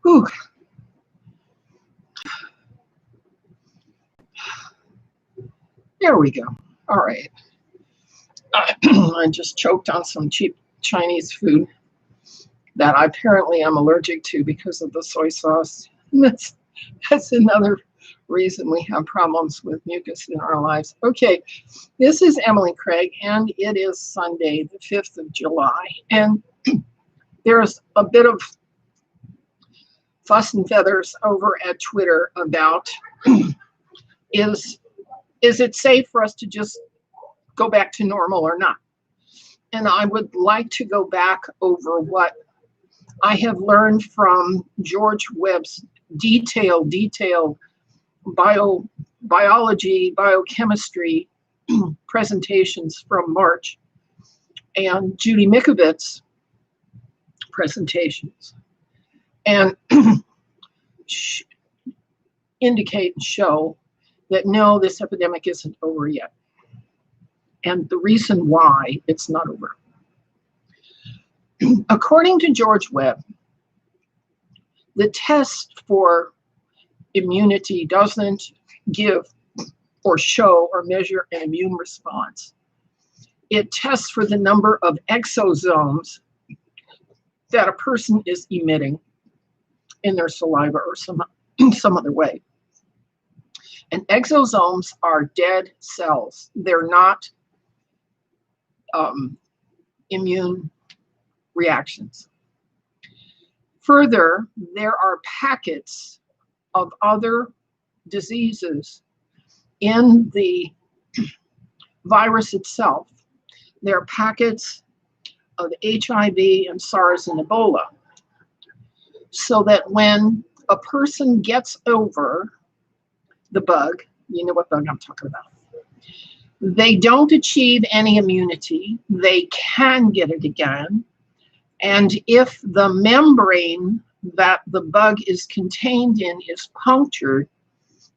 Whew. There we go. All right. I just choked on some cheap Chinese food that I apparently am allergic to because of the soy sauce. That's another reason we have problems with mucus in our lives. Okay, this is Emily Craig, and it is Sunday, the 5th of July. And there's a bit of fuss and feathers over at Twitter about is it safe for us to just go back to normal or not? And I would like to go back over what I have learned from George Webb's detailed biology, biochemistry presentations from March, and Judy Mikovitz's presentations, and indicate and show that no, this epidemic isn't over yet. And the reason why it's not over. According to George Webb, the test for immunity doesn't give or show or measure an immune response. It tests for the number of exosomes that a person is emitting in their saliva or some other way. And exosomes are dead cells. They're not immune reactions. Further, there are packets of other diseases in the virus itself. There are packets of HIV and SARS and Ebola. So that when a person gets over the bug, you know what bug I'm talking about, they don't achieve any immunity. They can get it again. And if the membrane that the bug is contained in is punctured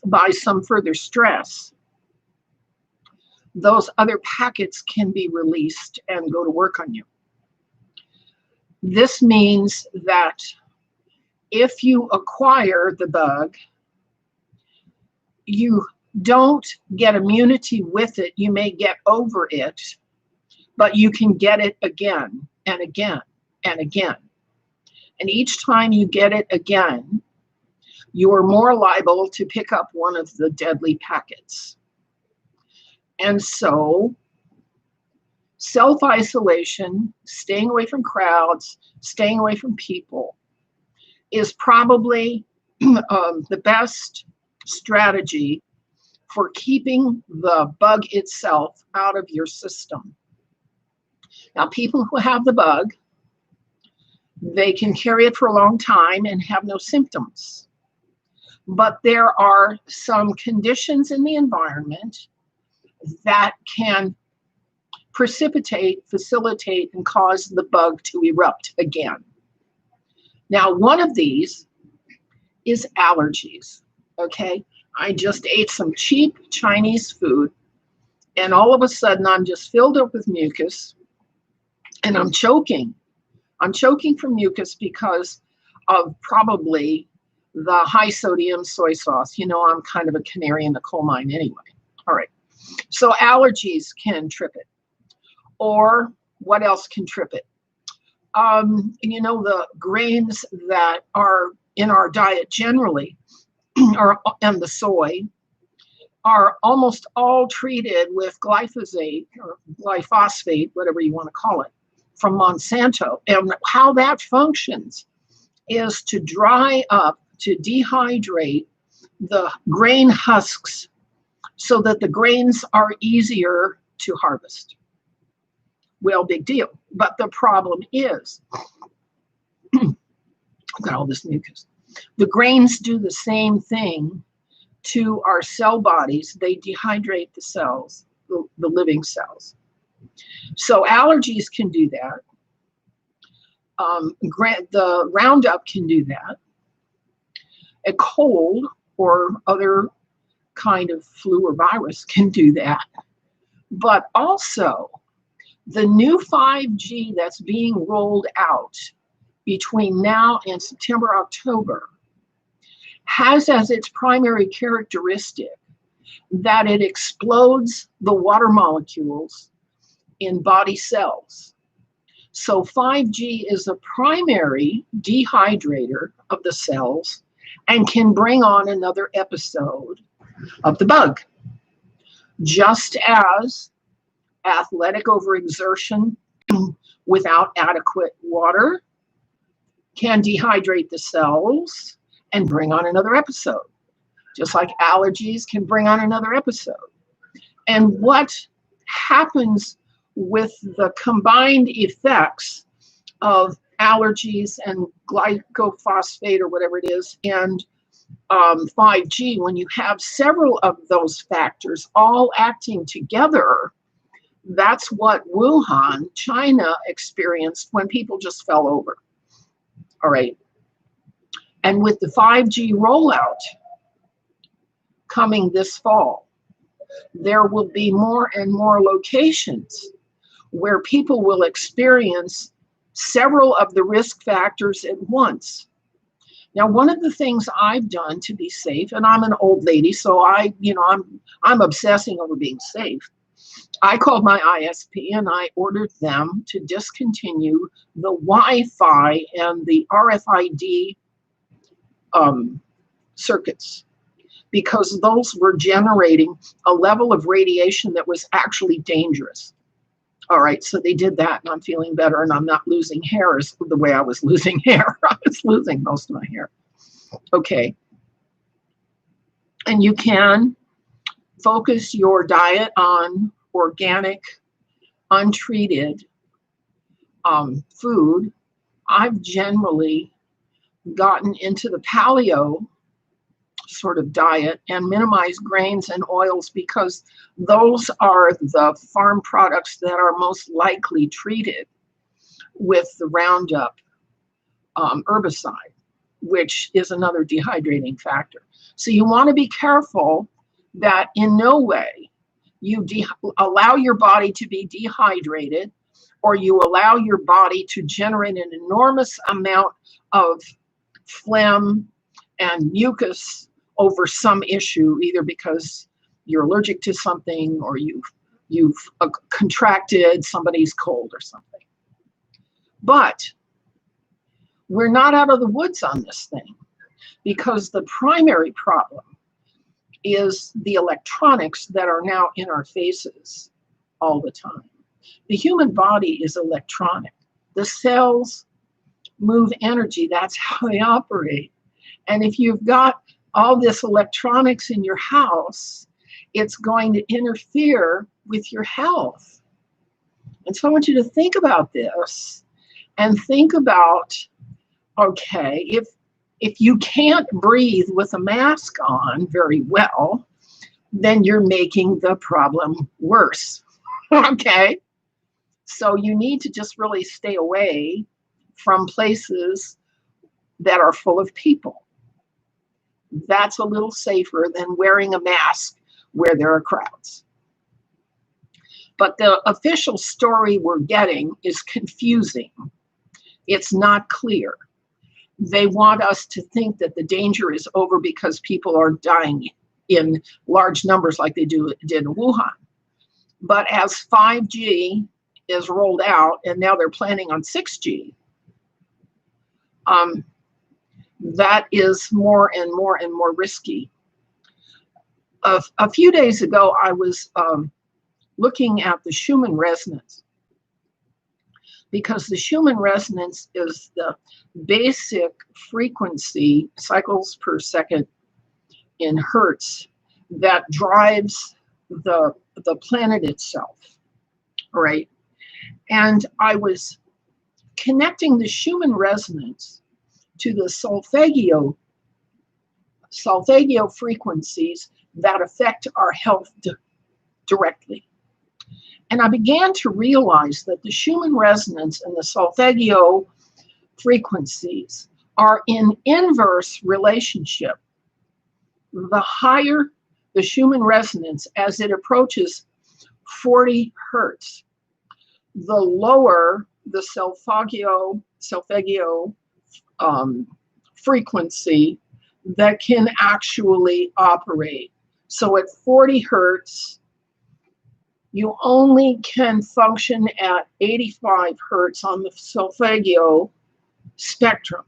by some further stress, those other packets can be released and go to work on you. This means that if you acquire the bug, you don't get immunity with it. You may get over it, but you can get it again and again and again. And each time you get it again, you are more liable to pick up one of the deadly packets. And so self-isolation, staying away from crowds, staying away from people is probably the best strategy for keeping the bug itself out of your system. Now, people who have the bug, they can carry it for a long time and have no symptoms. But there are some conditions in the environment that can precipitate, facilitate, and cause the bug to erupt again. Now, one of these is allergies, okay? I just ate some cheap Chinese food, and all of a sudden I'm just filled up with mucus, and I'm choking. I'm choking from mucus because of probably the high sodium soy sauce. You know, I'm kind of a canary in the coal mine anyway. All right. So allergies can trip it. Or what else can trip it? You know, the grains that are in our diet generally, and the soy, are almost all treated with glyphosate or glyphosate, whatever you want to call it, from Monsanto. And how that functions is to dry up, to dehydrate the grain husks so that the grains are easier to harvest. Well, big deal. But the problem is, I've got all this mucus. The grains do the same thing to our cell bodies. They dehydrate the cells, the living cells. So allergies can do that. The Roundup can do that. A cold or other kind of flu or virus can do that. But also, the new 5G that's being rolled out between now and September, October has as its primary characteristic that it explodes the water molecules in body cells. So 5G is a primary dehydrator of the cells and can bring on another episode of the bug. Just as athletic overexertion without adequate water can dehydrate the cells and bring on another episode. Just like allergies can bring on another episode. And what happens with the combined effects of allergies and glycophosphate or whatever it is, and 5G, when you have several of those factors all acting together, that's what Wuhan, China experienced when people just fell over. All right. And with the 5G rollout coming this fall, there will be more and more locations where people will experience several of the risk factors at once. Now, one of the things I've done to be safe, and I'm an old lady, so I'm obsessing over being safe. I called my ISP and I ordered them to discontinue the Wi-Fi and the RFID circuits, because those were generating a level of radiation that was actually dangerous. All right, so they did that, and I'm feeling better, and I'm not losing hair as the way I was losing hair. I was losing most of my hair. Okay. And you can focus your diet on organic, untreated food. I've generally gotten into the paleo sort of diet and minimize grains and oils because those are the farm products that are most likely treated with the Roundup herbicide, which is another dehydrating factor. So you want to be careful that in no way you allow your body to be dehydrated, or you allow your body to generate an enormous amount of phlegm and mucus over some issue, either because you're allergic to something or you've contracted somebody's cold or something. But we're not out of the woods on this thing, because the primary problem is the electronics that are now in our faces all the time. The human body is electronic. The cells move energy. That's how they operate. And if you've got all this electronics in your house, it's going to interfere with your health. And so I want you to think about this and think about, okay, if you can't breathe with a mask on very well, then you're making the problem worse. Okay? So you need to just really stay away from places that are full of people. That's a little safer than wearing a mask where there are crowds. But the official story we're getting is confusing. It's not clear. They want us to think that the danger is over because people are dying in large numbers like they did in Wuhan. But as 5G is rolled out, and now they're planning on 6G, that is more and more and more risky. A few days ago, I was looking at the Schumann resonance, because the Schumann resonance is the basic frequency, cycles per second in hertz, that drives the planet itself, right? And I was connecting the Schumann resonance to the solfeggio frequencies that affect our health directly. And I began to realize that the Schumann resonance and the solfeggio frequencies are in inverse relationship. The higher the Schumann resonance as it approaches 40 hertz, the lower the solfeggio solfeggio frequency that can actually operate. So at 40 hertz, you only can function at 85 hertz on the solfeggio spectrum.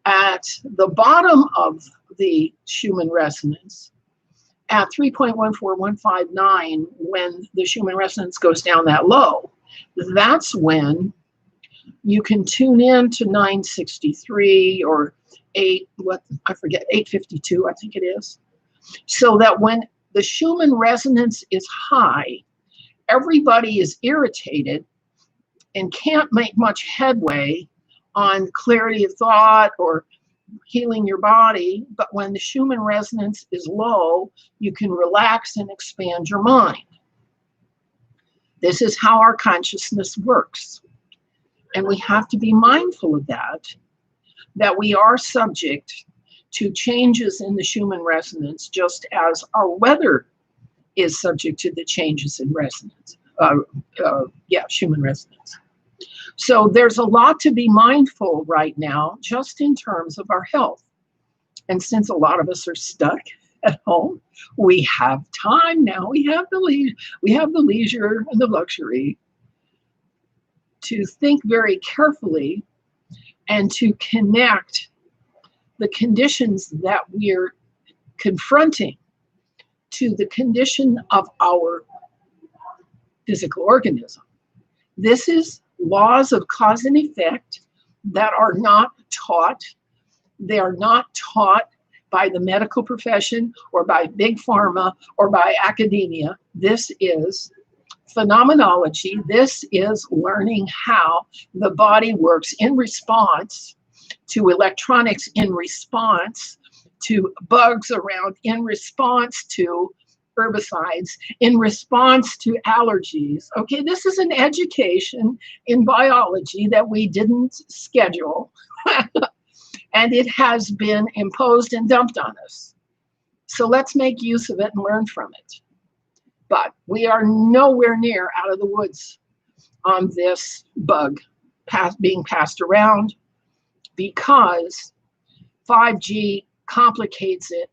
At the bottom of the Schumann resonance, at 3.14159, when the Schumann resonance goes down that low, that's when you can tune in to 963 or 852, I think it is. So that when the Schumann resonance is high, everybody is irritated and can't make much headway on clarity of thought or healing your body. But when the Schumann resonance is low, you can relax and expand your mind. This is how our consciousness works. And we have to be mindful of that we are subject to changes in the Schumann resonance, just as our weather is subject to the changes in resonance. Schumann resonance. So there's a lot to be mindful right now, just in terms of our health. And since a lot of us are stuck at home, we have time now. We have the leisure and the luxury to think very carefully and to connect the conditions that we're confronting to the condition of our physical organism. This is laws of cause and effect that are not taught. They are not taught by the medical profession or by big pharma or by academia. This is phenomenology. This is learning how the body works in response to electronics, in response to bugs around, in response to herbicides, in response to allergies. Okay, this is an education in biology that we didn't schedule, and it has been imposed and dumped on us. So let's make use of it and learn from it. But we are nowhere near out of the woods on this bug being passed around, because 5G complicates it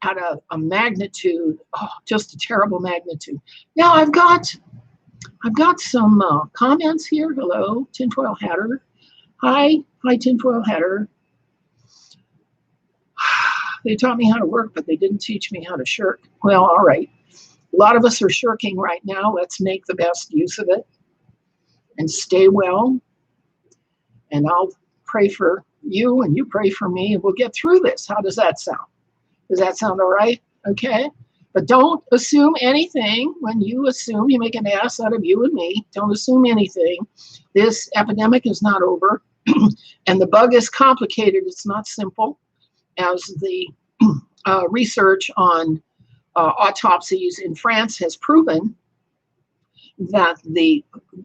at a magnitude, just a terrible magnitude. Now I've got some comments here. Hello, Tinfoil Hatter. Hi, Tinfoil Hatter. They taught me how to work, but they didn't teach me how to shirk. Well, all right. A lot of us are shirking right now. Let's make the best use of it and stay well. And I'll pray for you and you pray for me, and we'll get through this. How does that sound? Does that sound all right? Okay. But don't assume anything. When you assume, you make an ass out of you and me. Don't assume anything. This epidemic is not over. And the bug is complicated. It's not simple. As the research on autopsies in France has proven, that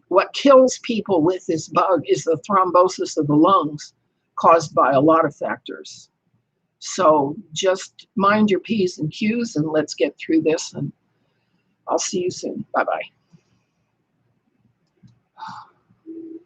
what kills people with this bug is the thrombosis of the lungs, caused by a lot of factors. So just mind your P's and Q's, and let's get through this, and I'll see you soon. Bye-bye.